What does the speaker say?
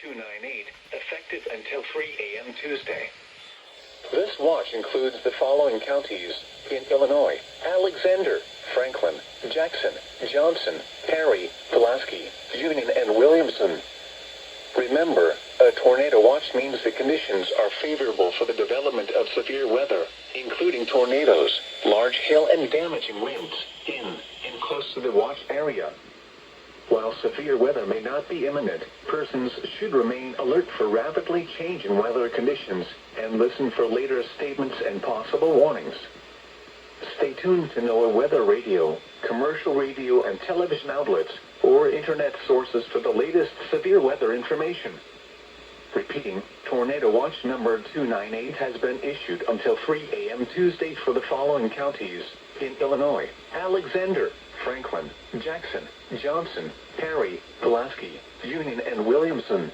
298, effective until 3 a.m. Tuesday. This watch includes the following counties in Illinois: Alexander, Franklin, Jackson, Johnson, Perry, Pulaski, Union, and Williamson. Remember, a tornado watch means the conditions are favorable for the development of severe weather, including tornadoes, large hail, and damaging winds in and close to the watch area. While severe weather may not be imminent, persons should remain alert for rapidly changing weather conditions and listen for later statements and possible warnings. Stay tuned to NOAA weather radio, commercial radio and television outlets, or internet sources for the latest severe weather information. Repeating, Tornado Watch number 298 has been issued until 3 a.m. Tuesday for the following counties in Illinois: Alexander, Franklin, Jackson, Johnson, Perry, Pulaski, Union, and Williamson.